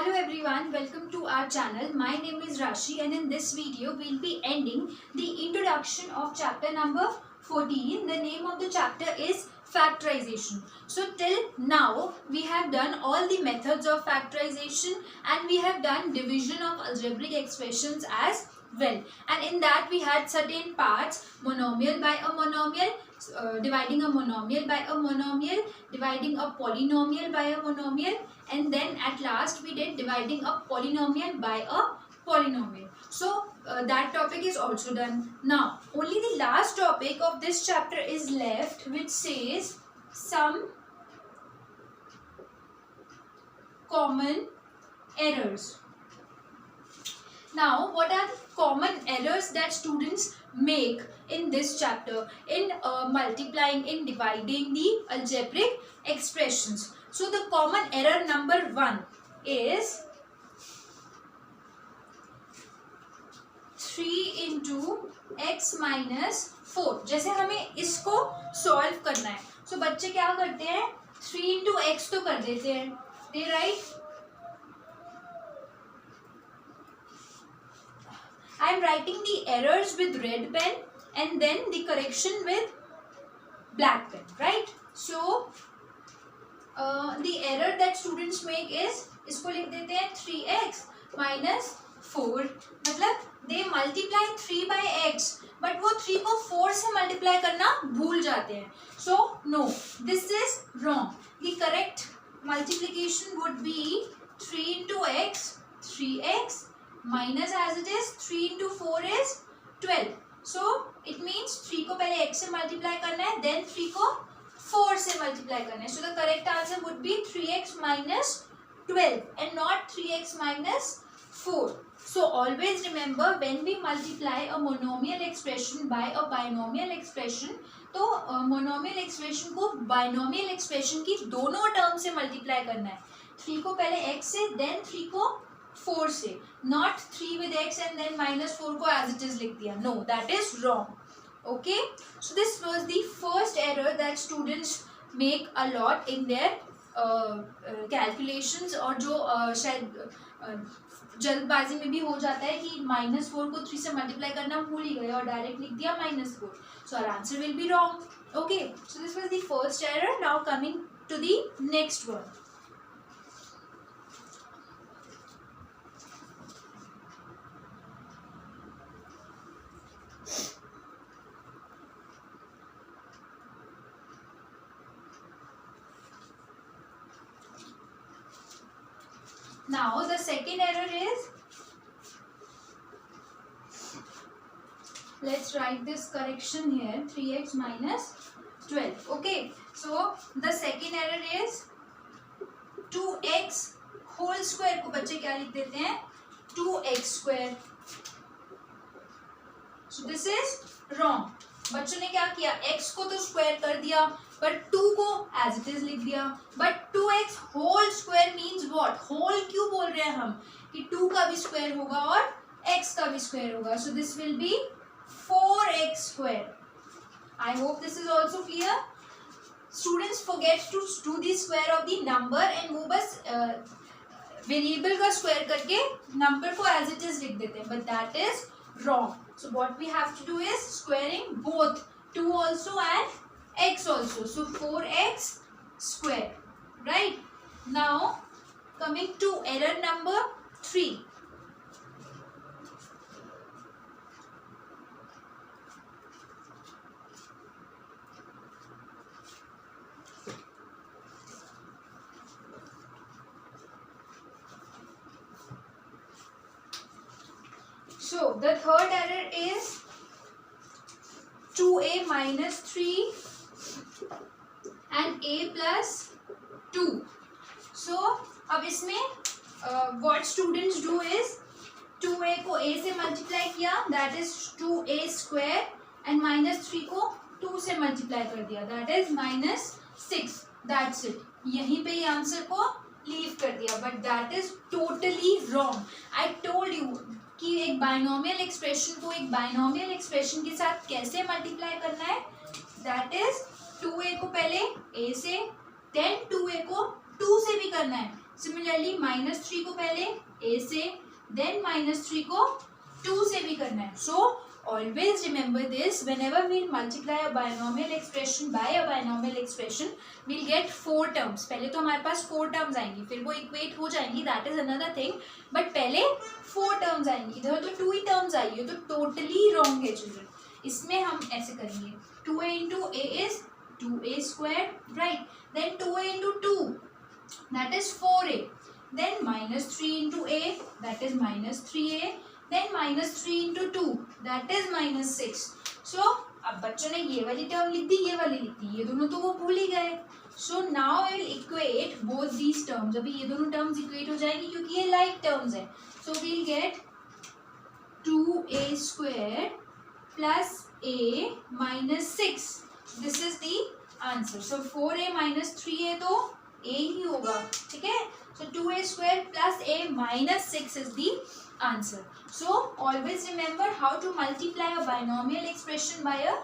Hello everyone, welcome to our channel. My name is Rashi and in this video we'll be ending the introduction of chapter number 14. The name of the chapter is factorization. So till now we have done all the methods of factorization and we have done division of algebraic expressions as well. And in that we had certain parts: monomial by a monomial, dividing a monomial by a monomial, dividing a polynomial by a monomial, and then at last we did dividing a polynomial by a polynomial. So that topic is also done. Now only the last topic of this chapter is left, which says some common errors. Now what are the common errors that students make in this chapter in multiplying, in dividing the algebraic expressions? So the common error number 1 is 3 into x minus 4. जैसे हमें इसको solve करना है, so बच्चे क्या करते हैं, 3 into x तो कर देते हैं, they write, I am writing the errors with red pen and then the correction with black pen, right? So the error that students make is, इसको लिख देते हैं 3x minus 4. मतलब they multiply 3 by x, but वो 3 को 4 से multiply करना भूल जाते हैं. So no, this is wrong. The correct multiplication would be 3 into x, 3x, minus as it is 3 into 4 is 12. So it means 3 को पहले x से multiply करना है, then 3 को 4 से multiply करना है. So the correct answer would be 3x minus 12 and not 3x minus 4. So always remember, when we multiply a monomial expression by a binomial expression, तो monomial expression को binomial expression की दोनों term से multiply करना है. 3 को पहले x से, then 3 को 4 से, not 3 with x and then minus 4 को as it is लिख दिया. No, that is wrong. Okay, so this was the first error that students make a lot in their calculations, और जो शायद जल्दबाजी में भी हो जाता है कि -4 को 3 से मल्टीप्लाई करना भूल ही गए और डायरेक्ट लिख दिया -4. So our answer will be wrong. Okay, so this was the first error. Now coming to the next one. Now the second error is, let's write this correction here, 3x minus 12. Okay, so the second error is 2x whole square को बच्चे क्या लिख देते हैं, 2x square. So this is wrong. बच्चों ने क्या किया, x को तो स्क्वायर कर दिया बट 2 को एज इट इज लिख दिया. But 2x whole square means what, whole क्यों बोल रहे हैं हम, कि 2 का भी स्क्वायर होगा और x का भी स्क्वायर होगा. So this will be 4x square. I hope this is also clear. Students forget to do the square of the number and वो बस वेरिएबल का स्क्वायर करके नंबर को एज इट इज लिख देते हैं, but that is wrong. So what we have to do is squaring both 2 also and x also. So 4x square, right? Now coming to error number 3. So the third error is 2a minus 3 and a plus 2. So अब इसमें what students do is 2a को a से multiply किया, that is 2a square, and minus 3 को 2 से multiply कर दिया, that is minus 6. That's it. यहीं पे ये आंसर को लीव कर दिया, but that is totally wrong. I told you कि एक बाइनोमियल एक्सप्रेशन को एक बाइनोमियल एक्सप्रेशन के साथ कैसे मल्टीप्लाई करना है. दैट इज 2a को पहले a से, देन 2a को 2 से भी करना है. सिमिलरली -3 को पहले a से, देन -3 को 2 से भी करना है. सो always remember this, whenever we'll multiply a binomial expression by a binomial expression, we'll get 4 terms. पहले तो हमारे पास 4 terms आएंगी, फिर वो इक्वेट हो जाएंगी, that is another thing, but पहले 4 terms आएंगी. इधर तो 2 ही terms आई है, तो totally wrong है children. इसमें हम ऐसे करेंगे, 2a into a is 2a square, right? Then 2a into 2, that is 4a. Then -3 into a, that is -3a. Then -3 into 2, that is -6. So अब बच्चों ने ये वाली टर्म लिख दी, ये वाली लिख दी, ये दोनों तो वो भूल ही गए. So now I will equate both these terms. अभी ये दोनों टर्म्स इक्वेट हो जाएंगी क्योंकि ये लाइक टर्म्स है. So we'll get 2a square plus a minus 6. This is the answer. So 4a minus 3a तो a ही होगा, ठीक है. So 2a square plus a minus 6 is the answer. So always remember how to multiply a binomial expression by a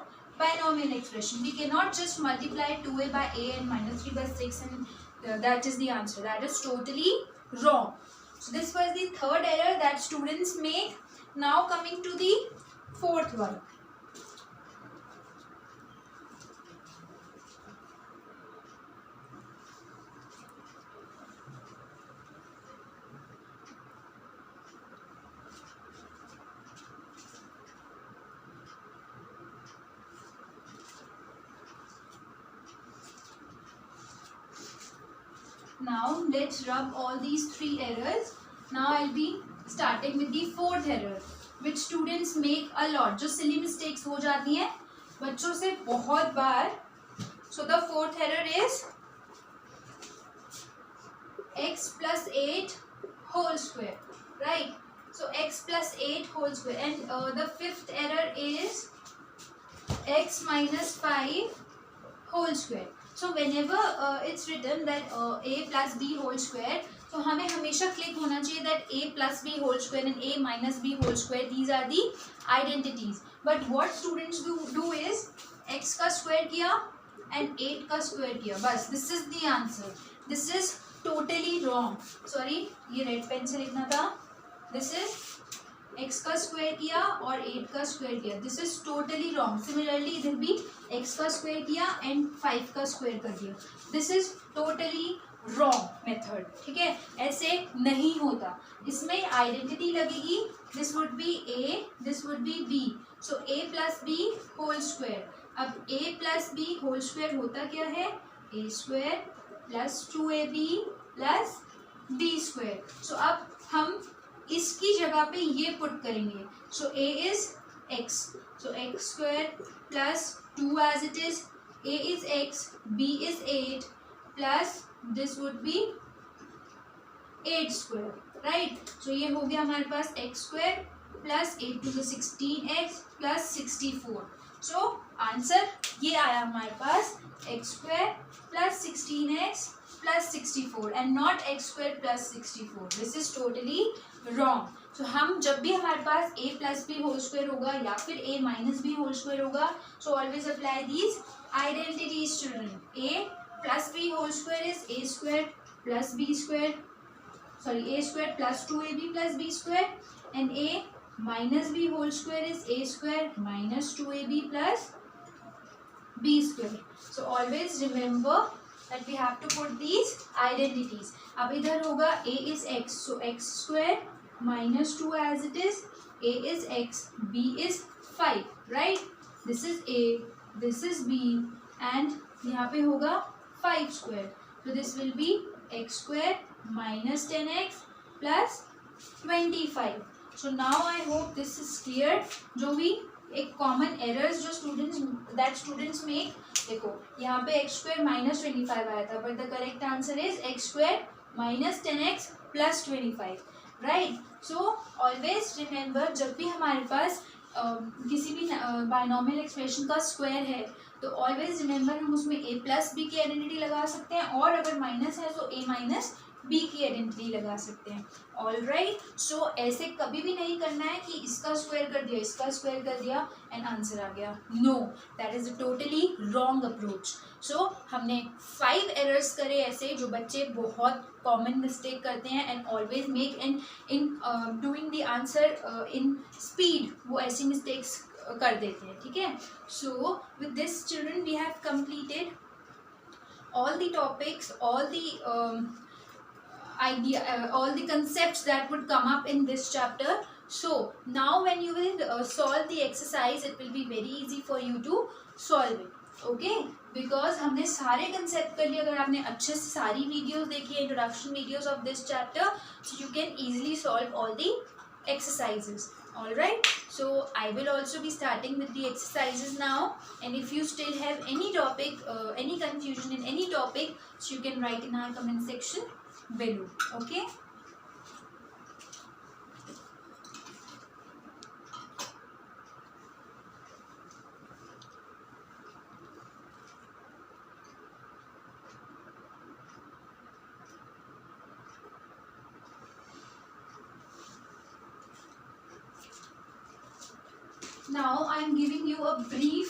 binomial expression. We cannot just multiply 2a by a and -3 by 6 and that is the answer. That is totally wrong. So this was the third error that students make. Now coming to the fourth one. Now let's rub all these 3 errors. Now I'll be starting with the fourth error, which students make a lot. जो silly mistakes हो जाती हैं बच्चों से बहुत बार. So the fourth error is x plus 8 whole square, right? So x plus 8 whole square, and the fifth error is x minus 5 whole square. So whenever it's written that a plus b whole square, तो हमें हमेशा click होना चाहिए that a plus b whole square and a minus b whole square, these are the identities. But what students do is x का square किया and 8 का square किया, बस. This is the answer. This is totally wrong. Sorry, ये red pen से लिखना था. This is x का स्क्वायर किया और 8 का स्क्वायर किया. This is totally wrong. Similarly इधर भी x का स्क्वायर किया एंड 5 का स्क्वायर कर दिया. This is totally wrong method, ठीक है. ऐसे नहीं होता. इसमें आइडेंटिटी लगेगी. This would be a, this would be b. So a plus B whole square. अब a plus B whole square होता क्या है? a square plus 2ab plus b square. So अब हम इसकी जगह पे ये पुट करेंगे. So a is x, so x square plus 2 as it is, a is x, b is 8 plus this would be 8 square, right. So ये हो गया हमारे पास x square plus 8 two 16x plus 64. So answer ये आया हमारे पास x square plus 16x plus 64 and not x square plus 64. This is totally wrong. So हम जब भी हमारे पास a plus B whole square होगा या फिर a minus B whole square होगा, so always apply these identities children. a plus B whole square is a square plus b square, sorry a square plus 2ab plus b square, and a minus b whole square is a square minus 2ab plus b square. So always remember that we have to put these identities. अब इधर होगा a is x, so x square minus 2 as it is, a is x, b is 5, right? This is a, this is b, and यहाँ पे होगा 5 square. So this will be x square minus 10x plus 25. So now I hope this is clear. जो भी एक common errors जो students make, देखो यहाँ पे एक्स स्क्वायर माइनस 25 आया था, but the correct answer is x square minus 10x plus 25, right. So always remember जब भी हमारे पास किसी भी बाइनोमियल एक्सप्रेशन का स्क्वायर है तो ऑलवेज रिमेंबर हम उसमें a प्लस बी की आइडेंटिटी लगा सकते हैं, और अगर माइनस है तो a माइनस बी की आइडेंटिटी लगा सकते हैं। ऑल राइट, सो ऐसे कभी भी नहीं करना है कि इसका स्क्वायर कर दिया, इसका स्क्वायर कर दिया एंड आंसर आ गया। No, that is a totally wrong approach. So हमने 5 एरर्स करे ऐसे जो बच्चे बहुत कॉमन मिस्टेक करते हैं and always make in doing the answer in speed, वो ऐसी मिस्टेक्स कर देते हैं, ठीक है। So with this children we have completed all the topics, all the all the concepts that would come up in this chapter. So now when you will solve the exercise, it will be very easy for you to solve it, okay, because हमने सारे concept कर लिए। अगर आपने अच्छे से सारी videos देखी, introduction videos of this chapter, so you can easily solve all the exercises. All right, so I will also be starting with the exercises now, and if you still have any topic, any confusion in any topic, so you can write in our comment section below, okay. Now I am giving you a brief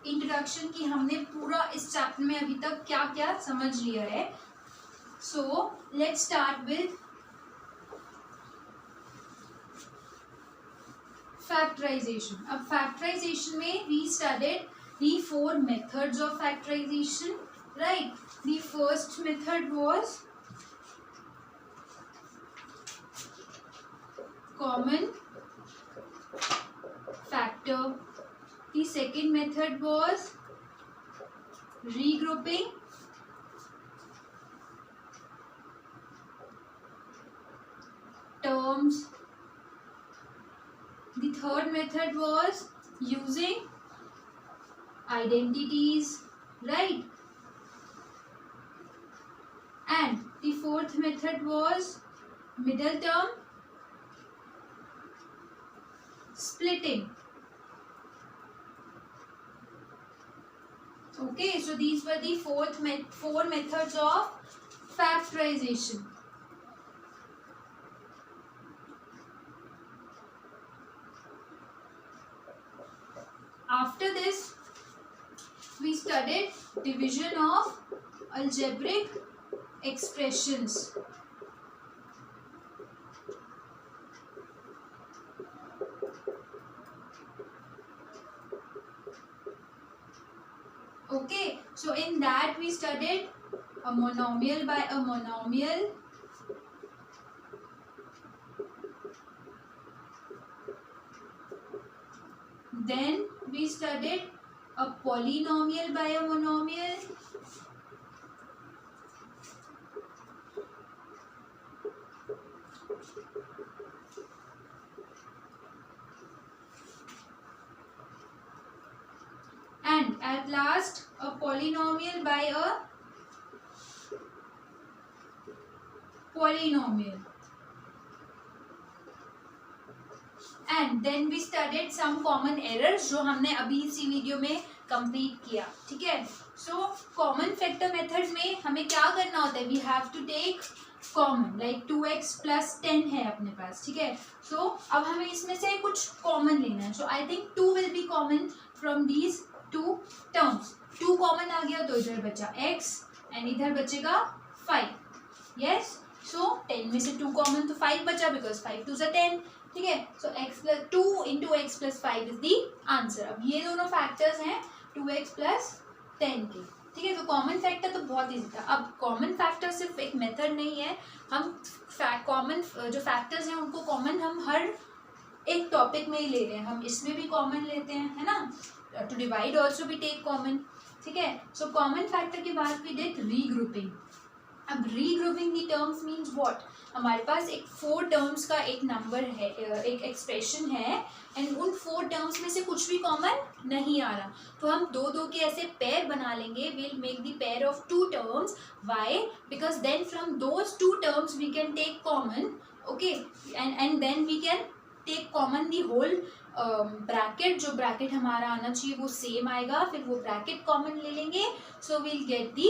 introduction कि हमने पूरा इस chapter में अभी तक क्या क्या समझ लिया है। So let's start with factorization. अब factorization में we studied the 4 methods of factorization, right? The first method was common factor. The second method was regrouping. Terms. The third method was using identities, right? And the fourth method was middle term splitting. Okay, so these were the four methods of factorization. After this, we studied division of algebraic expressions. Okay, so in that we studied a monomial by a monomial, then we studied a polynomial by a monomial, and at last a polynomial by a polynomial. And then we studied some common errors जो हमने अभी इसी video में complete किया, ठीक है। So common factor method में हमें क्या करना होता है, we have to take common, like 2x + 10 है अपने पास, ठीक है। सो अब हमें इसमें से कुछ कॉमन लेना है। So I think 2 will be common from these 2 terms. 2 common आ गया तो इधर बचा x एंड इधर बचेगा 5। यस, सो 10 में से 2 कॉमन तो 5 बचा, बिकॉज 5 2 = 10, ठीक है। सो x+2 × x + 5 is the answer. अब ये दोनों फैक्टर्स हैं 2x + 10 के, ठीक है। तो कॉमन फैक्टर तो बहुत ईजी था। अब कॉमन फैक्टर सिर्फ एक मेथड नहीं है, हम कॉमन जो फैक्टर्स हैं उनको कॉमन हम हर एक टॉपिक में ही ले रहे हैं। हम इसमें भी कॉमन लेते हैं, है ना। टू डिवाइड ऑल्सो भी टेक कॉमन, ठीक है। सो कॉमन फैक्टर के बाद वी डिड रीग्रुपिंग। अब regrouping the terms means what, हमारे पास एक 4 टर्म्स का एक नंबर है, एक एक्सप्रेशन है, एंड उन 4 टर्म्स में से कुछ भी कॉमन नहीं आ रहा, तो हम 2-2 के ऐसे पेयर बना लेंगे। Will make the pair of 2 terms. Why? Because then from those 2 terms we can take common, okay, and then we can take common the whole bracket. जो ब्रैकेट हमारा आना चाहिए वो सेम आएगा, फिर वो ब्रैकेट कॉमन ले लेंगे। So we'll get the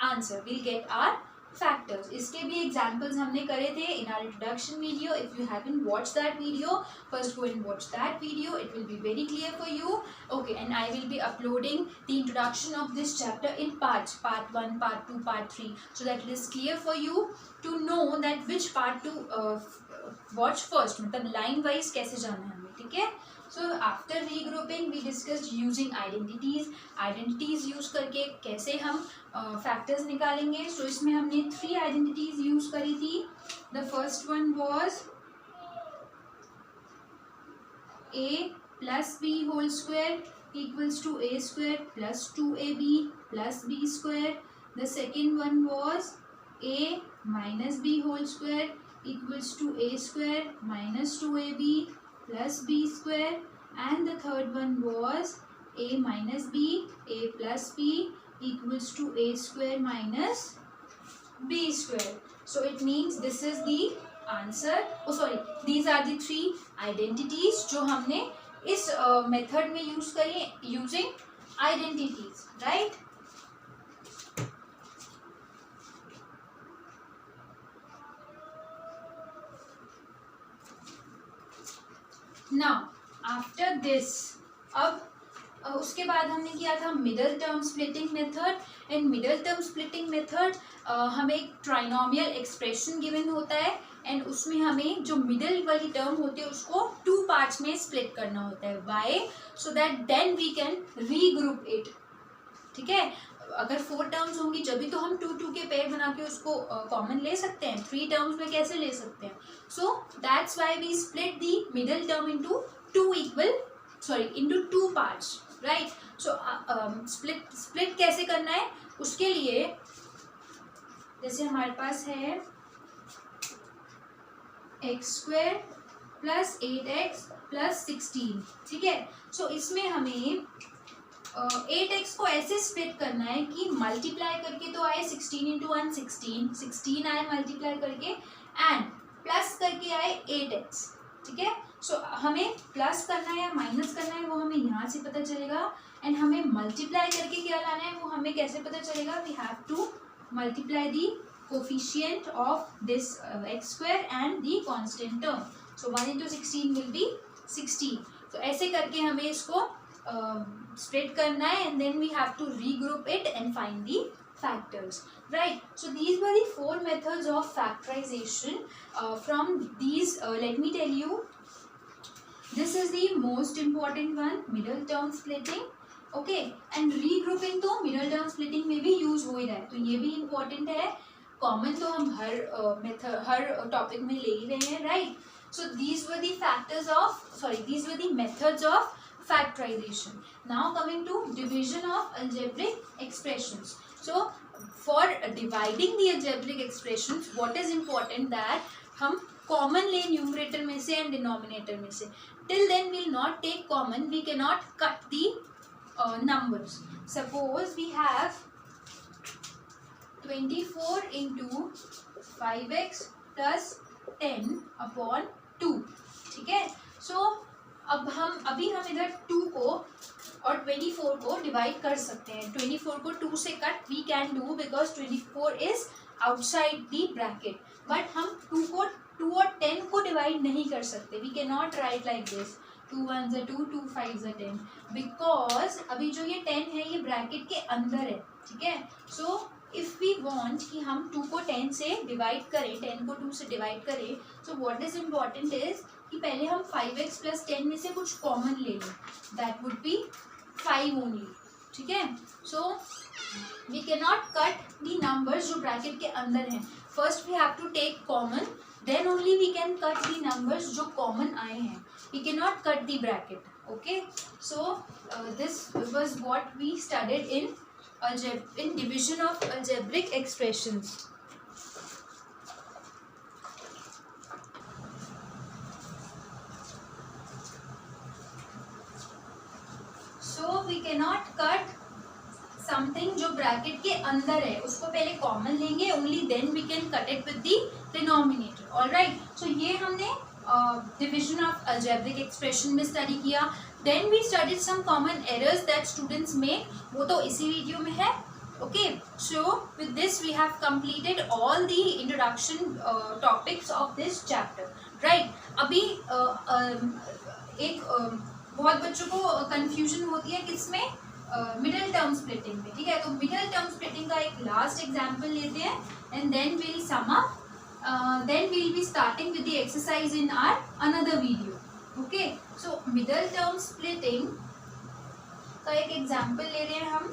answer, we'll get our factors. इसके भी एग्जांपल्स हमने करे थे in our introduction video. If you haven't watched that video, first go and watch that video. It will be very clear for you. Okay, and I will be uploading the introduction of this chapter in parts, part 1, part 2, part 3, so that it is clear for you to know that which part to watch first. मतलब line wise कैसे जाना है हमें. ठीक है. So after regrouping we discussed using identities. Identities use करके कैसे हम factors निकालेंगे. So इसमें हमने 3 identities use करी थी. The first one was a plus b whole square equals to a square plus 2ab plus b square. The second one was a minus b whole square equals to a square minus 2ab plus b square. And the third one was a minus b, a plus b equals to a square minus b square. So it means this is the answer. Oh sorry, these are the 3 identities जो हमने इस method में use करी using identities, right? Now after this, अब उसके बाद हमने किया था middle term splitting method. And middle term splitting method हमें एक ट्राइनोमियल एक्सप्रेशन गिवन होता है एंड उसमें हमें जो मिडल वाली टर्म होती है उसको 2 पार्ट्स में स्प्लिट करना होता है. Why? So that then we can regroup it. ठीक है. अगर 4 टर्म्स होंगी जब भी तो हम 2 के पेयर बना के उसको कॉमन ले सकते हैं. 3 टर्म्स में कैसे ले सकते हैं. So that's why we split the middle term into into 2 parts, right? So split कैसे करना है उसके लिए जैसे हमारे पास है x square plus 8x plus 16. ठीक है. सो इसमें हमें 8x को ऐसे स्प्लिट करना है कि मल्टीप्लाई करके तो आए 16 इंटू 1 16 आए मल्टीप्लाई करके एंड प्लस करके आए 8x. ठीक है. सो हमें प्लस करना है या माइनस करना है वो हमें यहाँ से पता चलेगा एंड हमें मल्टीप्लाई करके क्या लाना है वो हमें कैसे पता चलेगा. We have to multiply the coefficient of this X square and the constant term. So 1 into 16 will be 16. तो ऐसे करके हमें इसको स्प्लिट करना है and then we have to regroup it and find the factors, right? So these were the 4 methods of factorization. From these let me tell you, this is the most important one, middle term splitting. Okay, and regrouping तो middle term splitting में भी use हो ही रहा है तो ये भी important है. common तो हम हर topic में ले ही रहे हैं, right? So these were the these were the methods of factorization. Now coming to division of algebraic expressions. So for dividing the algebraic expressions, what is important that हम common ले numerator में से and denominator में से. Till then we will not take common. We cannot cut the numbers. Suppose we have 24 into 5x plus 10 upon 2. ठीक है. So अभी हम इधर 2 को और 24 को डिवाइड कर सकते हैं. 24 को 2 से cut we can do because 24 is outside the bracket. But हम 2 और 10 को डिवाइड नहीं कर सकते. We can not write like this 2 1 ज़ 2 2 5 ज़ 10 बिकॉज अभी जो ये 10 है ये ब्रैकेट के अंदर है. ठीक है. सो इफ़ वी वॉन्ट कि हम 2 को 10 से डिवाइड करें, 10 को 2 से डिवाइड करें, so what is important is कि पहले हम 5x प्लस 10 में से कुछ कॉमन ले लें. That would be 5 only. ठीक है. So we can not cut the numbers जो ब्रैकेट के अंदर हैं. First we have to take common, then only we can cut the numbers जो कॉमन आए हैं. We can not cut the bracket. Okay. So this was what we studied in division of algebraic expressions. So we cannot cut something जो bracket के अंदर है, उसको पहले common लेंगे, only then we can cut it with the denominator. All right. So ये हमने division of algebraic expression में स्टडी किया. Then we studied some common errors that students make. वो तो इसी वीडियो में है. Okay, so with this we have completed all the introduction topics of this chapter, right? अभी एक बहुत बच्चों को confusion होती है किसमें, मिडिल टर्म स्प्लिटिंग में, ठीक है? तो मिडिल टर्म स्प्लिटिंग का एक लास्ट एग्जांपल लेते हैं and then we'll sum up. Then we'll be starting with the exercise in our another video. Okay, so middle term splitting का एक एग्जांपल ले रहे हैं हम.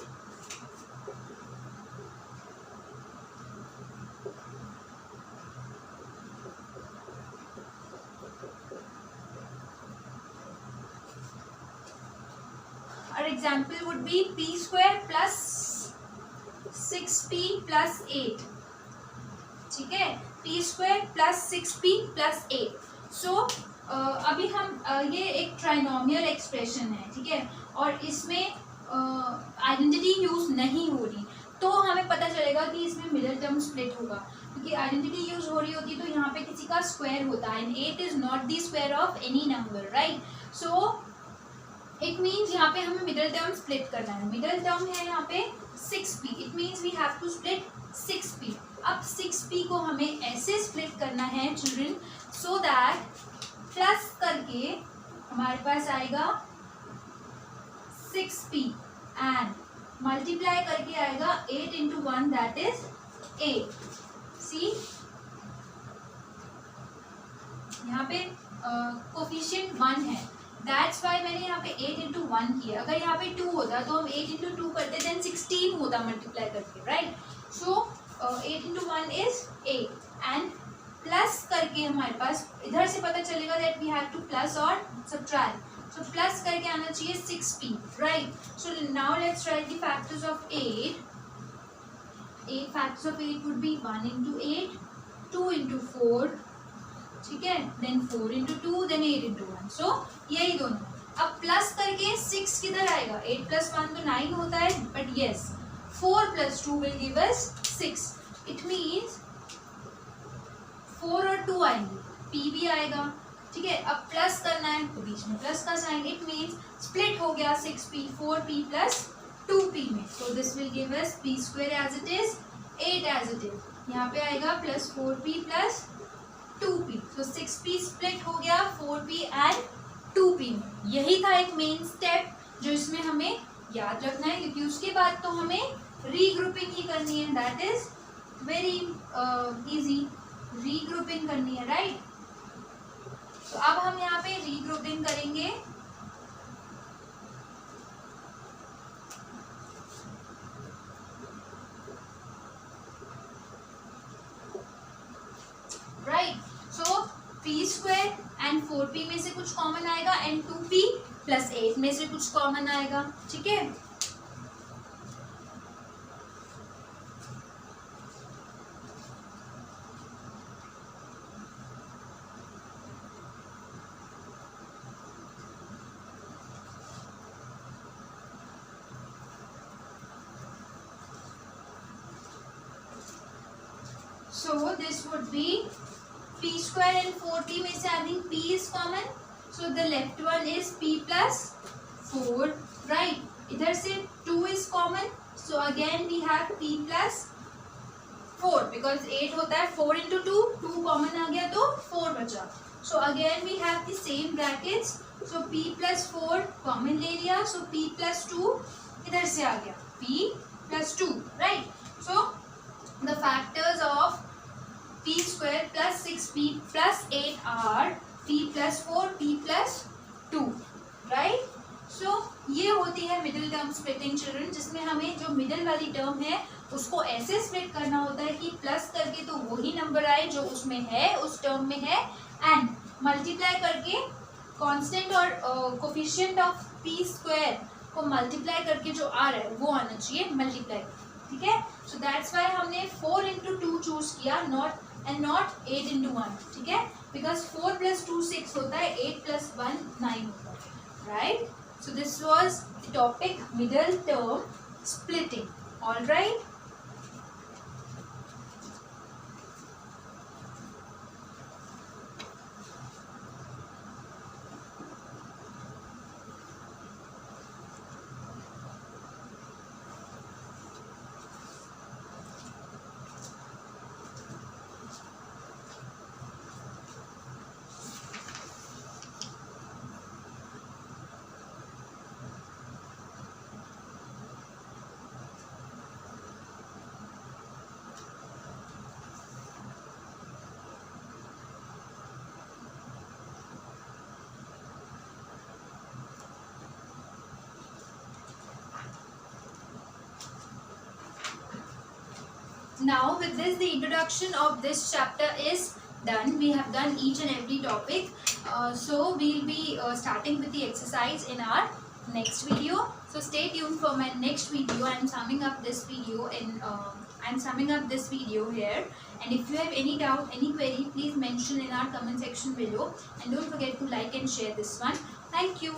Our example would be p square plus 6p plus 8. ठीक है, p square plus 6p plus 8. So अभी हम ये एक ट्राइनोमियल एक्सप्रेशन है, ठीक है, और इसमें आइडेंटिटी यूज नहीं हो रही, तो हमें पता चलेगा कि इसमें मिडिल टर्म स्प्लिट होगा, क्योंकि आइडेंटिटी यूज हो रही होती तो यहाँ पे किसी का स्क्वायर होता है and 8 is not the square of any number, right? So it means यहाँ पे हमें मिडिल टर्म स्प्लिट करना है. मिडिल टर्म है यहाँ पे 6p. It means we have to split 6p. अब 6p को हमें ऐसे स्प्लिट करना है चिल्ड्रन, सो दैट प्लस करके हमारे पास आएगा 6p एंड मल्टीप्लाई करके आएगा 8 इंटू 1 दैट इज 8. सी यहाँ पे कोफिशिएंट 1 है, दैट्स वाई मैंने यहाँ पे 8 इंटू 1 किया. अगर यहाँ पे 2 होता तो हम 8 इंटू 2 करते देन 16 होता मल्टीप्लाई करके, right? So 8 into 1 is 8 and plus करके हमारे पास इधर से पता चलेगा that we have to plus और सब्ट्रैक्ट. सो प्लस करके आना चाहिए 6p, right? So now let's write the factors of 8. 8 factors of 8 would be 1 into 8, 2 into 4, ठीक है, then 4 into 2, then 8 into 1. So यही दोनों. अब प्लस करके 6 किधर आएगा? 8 प्लस 1 तो 9 होता है, but yes 4 plus 2 will give us 6. It means 4 और 2 आएंगे, p भी आएगा, ठीक है. अब प्लस करना है तो बीच में प्लस का साइन. इट मीन्स स्प्लिट हो गया 6p 4p प्लस 2p में. So this will give us p square as it is, 8 as it is. यहाँ पे आएगा प्लस 4p प्लस 2p. सो 6p स्प्लिट हो गया 4p एंड 2p में. यही था एक मेन स्टेप जो इसमें हमें याद रखना है, क्योंकि उसके बाद तो हमें रीग्रुपिंग ही करनी है. That is very easy, regrouping करनी है, राइट? तो अब हम यहाँ पे रीग्रुपिंग करेंगे. Right? So p square and 4p में से कुछ कॉमन आएगा एंड 2p प्लस 8 में से कुछ कॉमन आएगा, ठीक है. So this would be p square and 4p में से I think p is common. So the left one is p plus 4, right? इधर से 2 is common. So again we have p plus 4 because 8 होता है 4 into 2, 2 common आ गया तो 4 बचा. So again we have the same brackets. So p plus 4 common ले लिया. So p plus 2 इधर से आ गया p plus 2, right? So the factors of p square plus 6p plus 8 are p plus 4, p plus 2, right? So ये होती है middle term splitting children, जिसमें हमें जो मिडिल वाली टर्म है उसको ऐसे स्प्लिट करना होता है कि प्लस करके तो वही नंबर आए जो उसमें है, उस टर्म में है, एंड मल्टीप्लाई करके कांस्टेंट और कोफिशिएंट ऑफ p स्क्वायर को मल्टीप्लाई करके जो आ रहा है वो आना चाहिए मल्टीप्लाई, ठीक है. सो दैट्स वाई हमने 4 इंटू 2 चूज किया, नॉट 8 इंटू 1, ठीक है, बिकॉज 4 प्लस 2 6 होता है, 8 प्लस 1 9 होता है, right? So this was the topic middle term splitting. All right? now with this the introduction of this chapter is done. We have done each and every topic. So we'll be starting with the exercise in our next video. So stay tuned for my next video. I'm summing up this video here, and if you have any doubt, any query, please mention in our comment section below, and don't forget to like and share this one. Thank you.